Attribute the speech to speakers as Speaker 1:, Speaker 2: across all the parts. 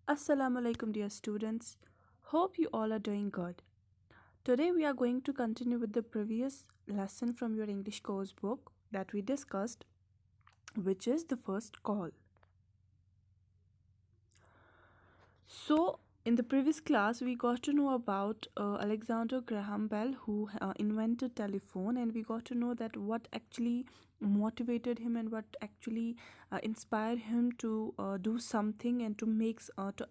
Speaker 1: Assalamu alaikum, dear students. Hope you all are doing good. Today, we are going to continue with the previous lesson from your English course book that we discussed, which is the first call. So, in the previous class, we got to know about Alexander Graham Bell, who invented telephone, and we got to know that what actually motivated him and what actually inspired him to do something and to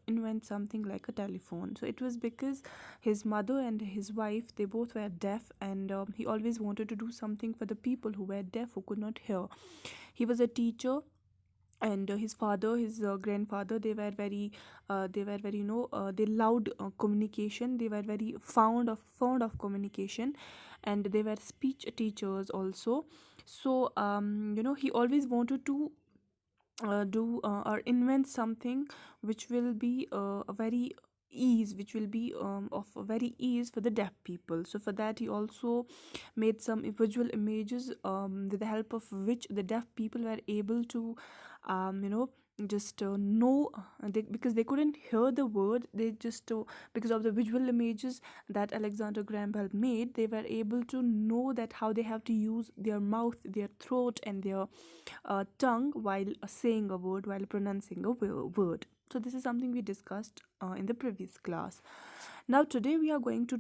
Speaker 1: invent something like a telephone. So it was because his mother and his wife, they both were deaf, and he always wanted to do something for the people who were deaf, who could not hear. He was a teacher, and his father, his grandfather, they were very, they loved communication. They were very fond of communication, and they were speech teachers also. So he always wanted to do or invent something which will be a very ease which will be of a very ease for the deaf people. So for that, he also made some visual images, with the help of which the deaf people were able to just know, because they couldn't hear the word. They just because of the visual images that Alexander Graham Bell made, they were able to know that how they have to use their mouth, their throat, and their tongue while saying a word, while pronouncing a word. So this is something we discussed in the previous class. Now today we are going to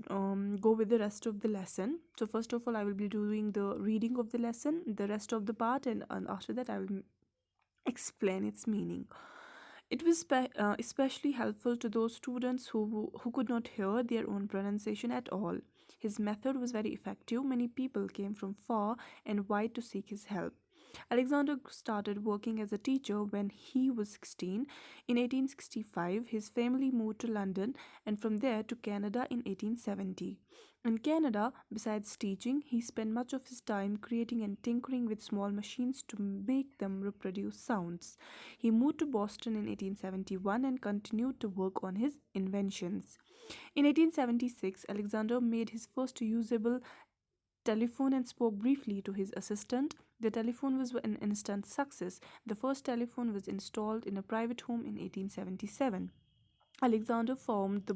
Speaker 1: go with the rest of the lesson. So first of all, I will be doing the reading of the lesson, the rest of the part, and after that I will explain its meaning. It was especially helpful to those students who could not hear their own pronunciation at all. His method was very effective. Many people came from far and wide to seek his help. Alexander started working as a teacher when he was 16. In 1865, his family moved to London and from there to Canada in 1870. In Canada, besides teaching, he spent much of his time creating and tinkering with small machines to make them reproduce sounds. He moved to Boston in 1871 and continued to work on his inventions. In 1876, Alexander made his first usable telephone and spoke briefly to his assistant. The telephone was an instant success. The first telephone was installed in a private home in 1877. Alexander formed the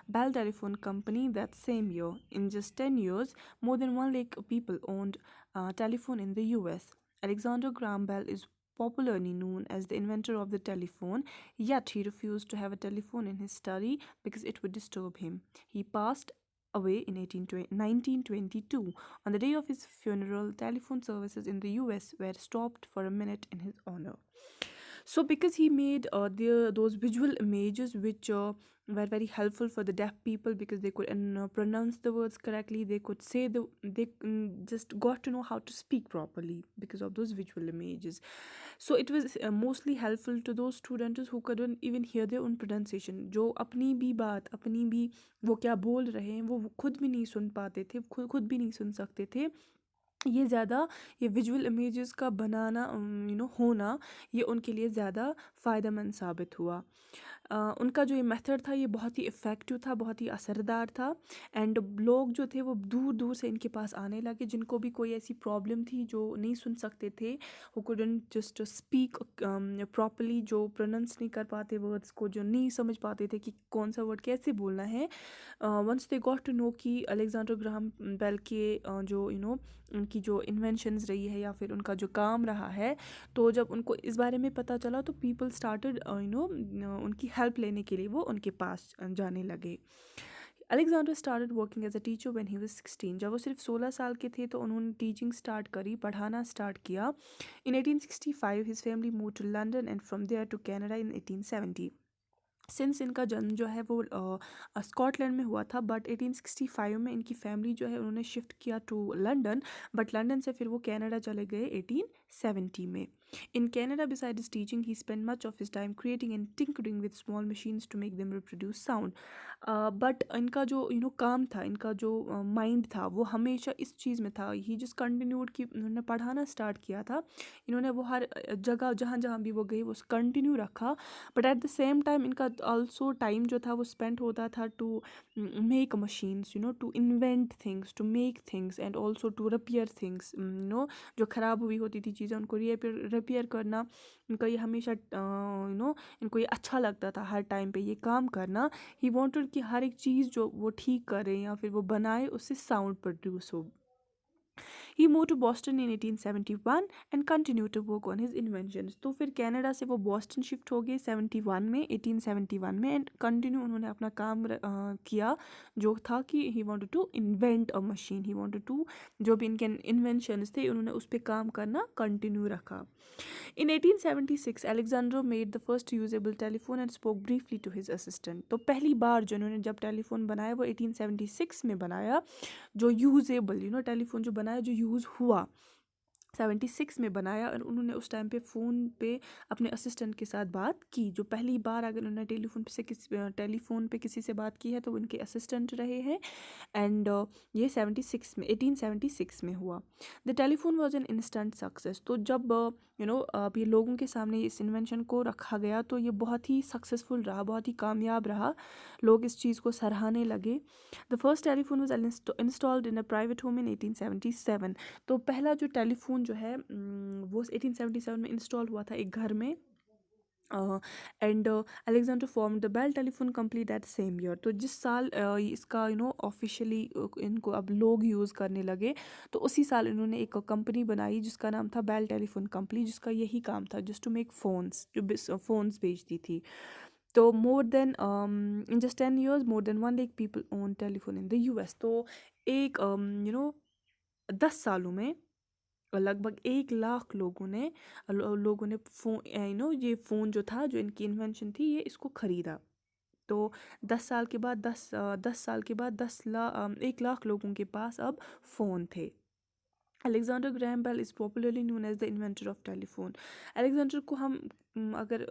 Speaker 1: Bell Telephone Company that same year. In just 10 years, more than 1 lakh people owned a telephone in the US. Alexander Graham Bell is popularly known as the inventor of the telephone, yet he refused to have a telephone in his study because it would disturb him. He passed away in 1922. On the day of his funeral, telephone services in the US were stopped for a minute in his honor. So because he made those visual images which were very helpful for the deaf people, because they could pronounce the words correctly, they could say they just got to know how to speak properly because of those visual images. So it was mostly helpful to those students who couldn't even hear their own pronunciation, जो अपनी भी बात, अपनी भी वो क्या बोल रहे हैं वो खुद भी नहीं सुन पाते थे, खुद भी नहीं सुन सकते थे। ये ज़्यादा ये विजुअल इमेजेस का बनाना होना, ये उनके लिए ज़्यादा फ़ायदेमंद साबित हुआ। उनका जो ये मेथड था, ये बहुत ही इफ़ेक्टिव था, बहुत ही असरदार था। एंड लोग जो थे वो दूर दूर से इनके पास आने लगे, जिनको भी कोई ऐसी प्रॉब्लम थी, जो नहीं सुन सकते थे, who couldn't just speak properly, जो प्रोनाउंस नहीं कर पाते वर्ड्स को, जो नहीं समझ पाते थे कि कौन सा वर्ड कैसे बोलना है। Once they got to know कि अलेक्जेंडर ग्राहम बेल के जो उनकी जो इन्वेंशंस रही है या फिर उनका जो काम रहा है, तो जब उनको इस बारे में पता चला तो पीपल स्टार्टेड उनकी हेल्प लेने के लिए वो उनके पास जाने लगे। Alexander started working as a teacher when he was 16। जब वो सिर्फ 16 साल के थे तो उन्होंने टीचिंग स्टार्ट करी, पढ़ाना स्टार्ट किया। In 1865 his family move to London and from there to Canada in 1870। Since इनका जन्म जो है वो स्कॉटलैंड में हुआ था, बट 1865 में इनकी फैमिली जो है उन्होंने शिफ्ट किया टू लंदन, बट लंदन से फिर वो कनाडा चले गए 1870 में। In Canada besides teaching he spent much of his time creating and tinkering with small machines to make them reproduce sound. But इनका जो काम था, इनका जो माइंड था, वो हमेशा इस चीज़ में था। ही जस्ट कंटिन्यूड कि उन्होंने पढ़ाना स्टार्ट किया था, इन्होंने वो हर जगह जहाँ जहाँ भी वो गए वो कंटिन्यू रखा। But at the same time इनका ऑल्सो टाइम जो था वो स्पेंड होता था to make machines, to invent things, to make things and also to repair things. जो ख़राब हुई होती थी चीज़ें, उनको रिपेयर करना, इनका ये हमेशा इनको ये अच्छा लगता था हर टाइम पे ये काम करना। ही वांटेड कि हर एक चीज़ जो वो ठीक करे या फिर वो बनाए उससे साउंड प्रोड्यूस हो। He moved to Boston in 1871 and continued to work on his inventions. तो फिर कनाडा से वो बॉस्टन शिफ्ट हो गए 71 में, 1871 में, एंड कंटिन्यू उन्होंने अपना काम किया जो था कि he wanted to invent a machine, he wanted to, जो भी इनके इन्वेंशंस थे उन्होंने उस पर काम करना कंटिन्यू रखा। In 1876, Alexander made the first usable telephone and spoke briefly to his assistant. तो पहली बार जो उन्होंने जब टेलीफोन बनाया वो 1876 में बनाया, जो यूजेबल टेलीफोन जो बनाया जो यूज़ हुआ 76 में बनाया, और उन्होंने उस टाइम पे फ़ोन पे अपने असिस्टेंट के साथ बात की। जो पहली बार अगर उन्होंने टेलीफोन पे किसी से बात की है तो वो उनके असिस्टेंट रहे हैं। एंड ये 76 में 1876 में हुआ। The telephone was an instant success. तो जब अब ये लोगों के सामने इस इन्वेंशन को रखा गया तो ये बहुत ही सक्सेसफुल रहा, बहुत ही कामयाब रहा, लोग इस चीज़ को सराहने लगे। The first telephone was installed in a private home in 1877। तो पहला जो टेलीफोन जो है वो 1877 में इंस्टॉल हुआ था एक घर में। And Alexander form the Bell telephone company that same year. तो जिस साल इसका ऑफिशियली इनको अब लोग यूज़ करने लगे तो उसी साल इन्होंने एक कंपनी बनाई जिसका नाम था बेल टेलीफोन कंपनी, जिसका यही काम था जस्ट टू मेक फ़ोन्स, जो फ़ोन्स बेचती थी। तो more then in just 10 years more than 1 lakh people own telephone in the US। तो एक 10 सालों में लगभग 1 लाख लोगों ने फ़ोन ये फ़ोन जो था, जो इनकी इन्वेंशन थी, ये इसको ख़रीदा। तो 10 साल के बाद 10 साल के बाद 1 लाख लोगों के पास अब फ़ोन थे। Alexander Graham Bell is popularly known as the inventor of telephone. Alexander को हम अगर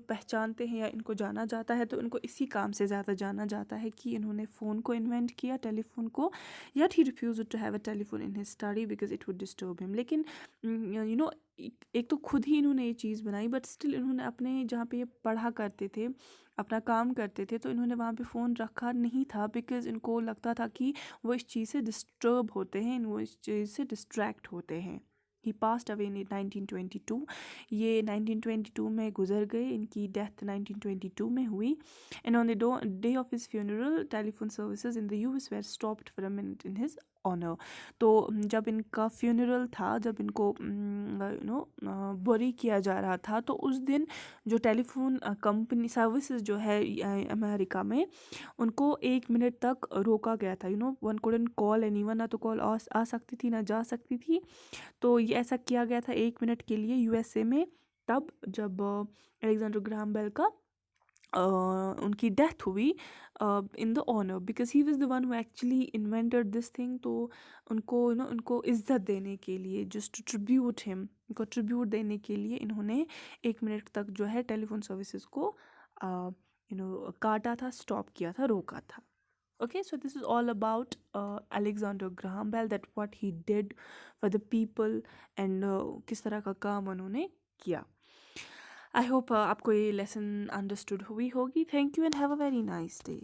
Speaker 1: पहचानते हैं या इनको जाना जाता है तो इनको इसी काम से ज़्यादा जाना जाता है कि इन्होंने फ़ोन को इन्वेंट किया, टेलीफोन को। Yet he refuse to have a telephone in his study because it would disturb him. लेकिन एक तो खुद ही इन्होंने ये चीज़ बनाई, बट स्टिल इन्होंने अपने जहाँ पे ये पढ़ा करते थे, अपना काम करते थे, तो इन्होंने वहाँ पे फ़ोन रखा नहीं था बिकॉज़ इनको लगता था कि वो इस चीज़ से डिस्टर्ब होते हैं, वो इस चीज़ से डिस्ट्रैक्ट होते हैं। ही पास्ट अवे इन 1922। ये 1922 में गुजर गए, इनकी डेथ 1922 में हुई। And on the day of his funeral telephone services in the US were stopped for a minute in his honour. तो जब इनका फ्यूनरल था, जब इनको बरी किया जा रहा था, तो उस दिन जो टेलीफोन कंपनी सर्विसेज जो है अमेरिका में, उनको 1 मिनट तक रोका गया था। वन कुडंट कॉल एनीवन, ना तो कॉल आ सकती थी ना जा सकती थी। तो ये ऐसा किया गया था 1 मिनट के लिए USA में, तब जब अलेक्जेंडर ग्राहम बेल का उनकी डेथ हुई in the honour, because he was the one who actually invented this thing. तो उनको उनको इज्जत देने के लिए, जस्ट टू ट्रिब्यूट हिम, उनको ट्रिब्यूट देने के लिए इन्होंने 1 मिनट तक जो है टेलीफोन सर्विसेज को काटा था, स्टॉप किया था, रोका था। Okay, so this is all about Alexander Graham Bell, that what he did for the people and किस तरह का काम उन्होंने किया। I hope आपको ये lesson understood हुई होगी। Thank you and have a very nice day.